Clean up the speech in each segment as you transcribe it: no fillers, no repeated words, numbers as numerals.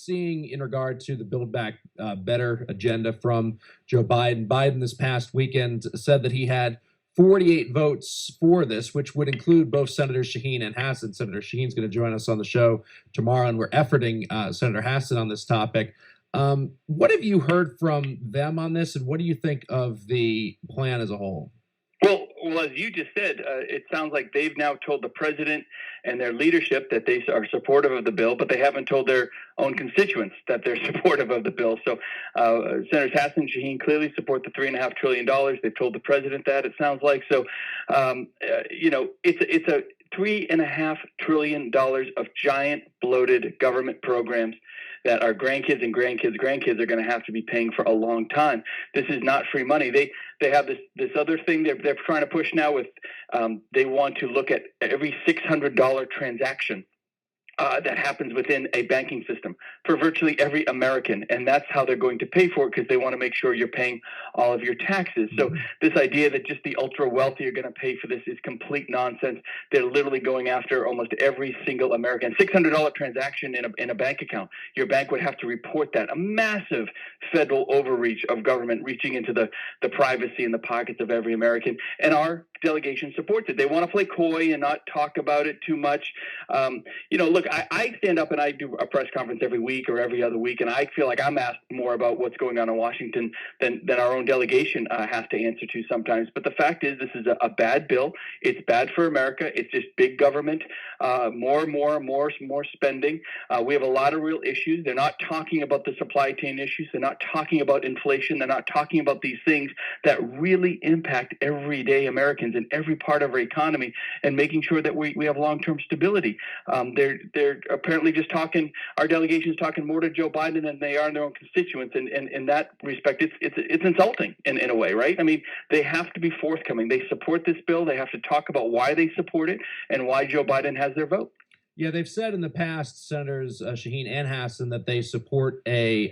seeing in regard to the Build Back Better agenda from Joe Biden? Biden this past weekend said that he had 48 votes for this, which would include both Senators Shaheen and Hassan. Senator Shaheen's going to join us on the show tomorrow, and we're efforting Senator Hassan on this topic. What have you heard from them on this, and what do you think of the plan as a whole? Well, as you just said, it sounds like they've now told the president and their leadership that they are supportive of the bill, but they haven't told their own constituents that they're supportive of the bill. So Senators Hassan and Shaheen clearly support the $3.5 trillion. They've told the president that, it sounds like. So, it's a $3.5 trillion of giant bloated government programs that our grandkids and grandkids are going to have to be paying for a long time. This is not free money. They have this other thing they're trying to push now with they want to look at every $600 transaction that happens within a banking system for virtually every American. And that's how they're going to pay for it, because they want to make sure you're paying all of your taxes. So this idea that just the ultra wealthy are going to pay for this is complete nonsense. They're literally going after almost every single American. $600 transaction in a bank account, your bank would have to report that. A massive federal overreach of government reaching into the privacy and the pockets of every American. And our delegation supports it. They want to play coy and not talk about it too much. Look, I stand up and I do a press conference every week or every other week, and I feel like I'm asked more about what's going on in Washington than our own delegation has to answer to sometimes. But the fact is, this is a bad bill. It's bad for America. It's just big government, more spending. We have a lot of real issues. They're not talking about the supply chain issues. They're not talking about inflation. They're not talking about these things that really impact everyday Americans in every part of our economy, and making sure that we have long-term stability. They're apparently just talking. Our delegation is talking more to Joe Biden than they are in their own constituents, and in that respect, it's insulting in a way, right? I mean, they have to be forthcoming. They support this bill. They have to talk about why they support it and why Joe Biden has their vote. Yeah, they've said in the past, Senators Shaheen and Hassan, that they support a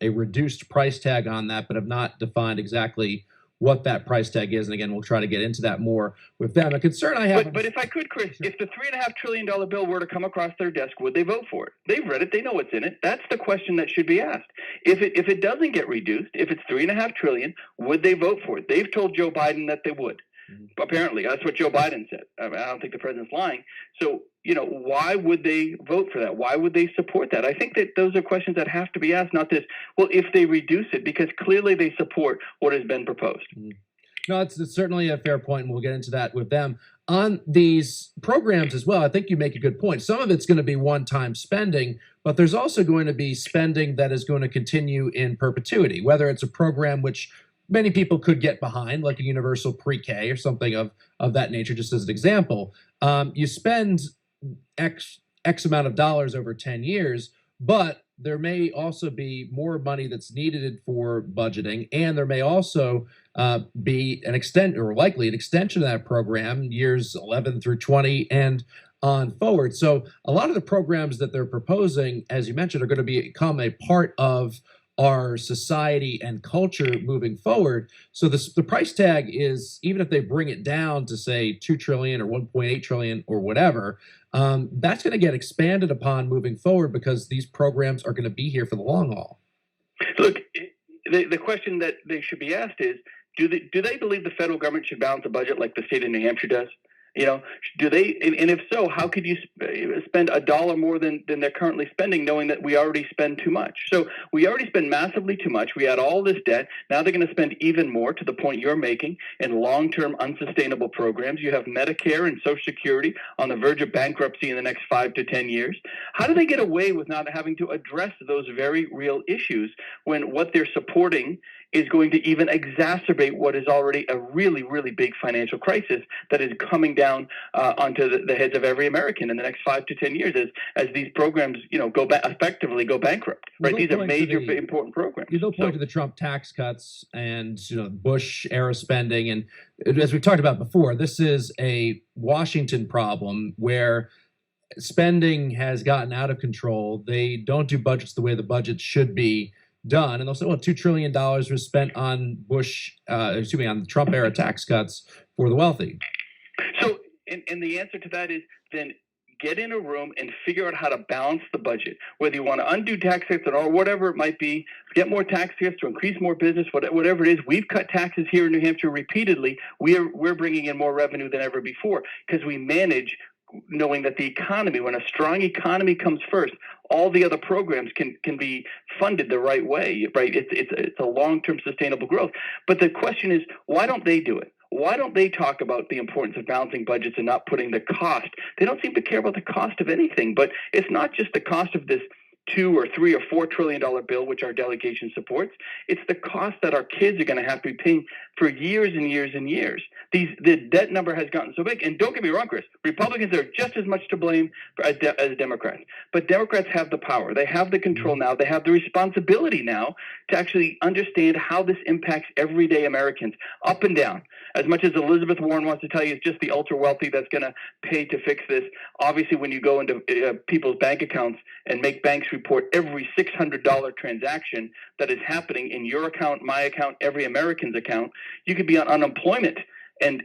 reduced price tag on that, but have not defined exactly what that price tag is. And again, we'll try to get into that more with them. A concern I have. But if I could, Chris, if the $3.5 trillion bill were to come across their desk, would they vote for it? They've read it. They know what's in it. That's the question that should be asked. If it doesn't get reduced, if it's $3.5 trillion, would they vote for it? They've told Joe Biden that they would. Apparently, that's what Joe Biden said. I don't think the president's lying. So, why would they vote for that? Why would they support that? I think that those are questions that have to be asked, not this, well, if they reduce it, because clearly they support what has been proposed. No, it's certainly a fair point, and we'll get into that with them. On these programs as well, I think you make a good point. Some of it's going to be one-time spending, but there's also going to be spending that is going to continue in perpetuity, whether it's a program which many people could get behind, like a universal pre-K or something of that nature, just as an example. You spend X amount of dollars over 10 years, but there may also be more money that's needed for budgeting, and there may also be likely an extension of that program, years 11 through 20 and on forward. So a lot of the programs that they're proposing, as you mentioned, are going to become a part of our society and culture moving forward. So the price tag is, even if they bring it down to say 2 trillion or 1.8 trillion or whatever, that's going to get expanded upon moving forward, because these programs are going to be here for the long haul. Look, the question that they should be asked is, do they believe the federal government should balance a budget like the state of New Hampshire does? Do they? And if so, how could you spend $1 more than they're currently spending, knowing that we already spend too much? So we already spend massively too much. We had all this debt. Now they're going to spend even more, to the point you're making, in long-term unsustainable programs. You have Medicare and Social Security on the verge of bankruptcy in the next 5 to 10 years. How do they get away with not having to address those very real issues when what they're supporting is going to even exacerbate what is already a really, really big financial crisis that is coming down onto the heads of every American in the next 5 to 10 years as these programs, effectively go bankrupt. Right? These are major, important programs. You point to the Trump tax cuts and Bush era spending, and as we've talked about before, this is a Washington problem where spending has gotten out of control. They don't do budgets the way the budgets should be done, and they'll say, well, $2 trillion was spent on on the Trump era tax cuts for the wealthy. So, and the answer to that is, then get in a room and figure out how to balance the budget. Whether you want to undo tax cuts or whatever it might be, get more tax cuts to increase more business, whatever it is. We've cut taxes here in New Hampshire repeatedly. We're bringing in more revenue than ever before because we manage knowing that the economy, when a strong economy comes first, all the other programs can be funded the right way, right? It's a long-term sustainable growth. But the question is, why don't they do it? Why don't they talk about the importance of balancing budgets and not putting the cost? They don't seem to care about the cost of anything, but it's not just the cost of this $2 or $3 or $4 trillion bill, which our delegation supports. It's the cost that our kids are going to have to be paying for years and years and years. The debt number has gotten so big. And don't get me wrong, Chris, Republicans are just as much to blame as Democrats. But Democrats have the power. They have the control now. They have the responsibility now to actually understand how this impacts everyday Americans up and down. As much as Elizabeth Warren wants to tell you it's just the ultra wealthy that's going to pay to fix this, obviously when you go into people's bank accounts and make banks report every $600 transaction that is happening in your account, my account, every American's account, you could be on unemployment and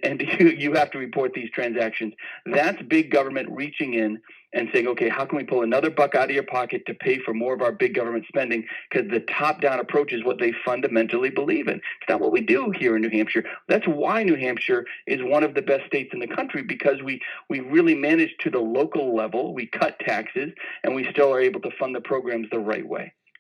you have to report these transactions. That's big government reaching in and saying, okay, how can we pull another buck out of your pocket to pay for more of our big government spending? Because the top-down approach is what they fundamentally believe in. It's not what we do here in New Hampshire. That's why New Hampshire is one of the best states in the country, because we really manage to the local level. We cut taxes, and we still are able to fund the programs the right way.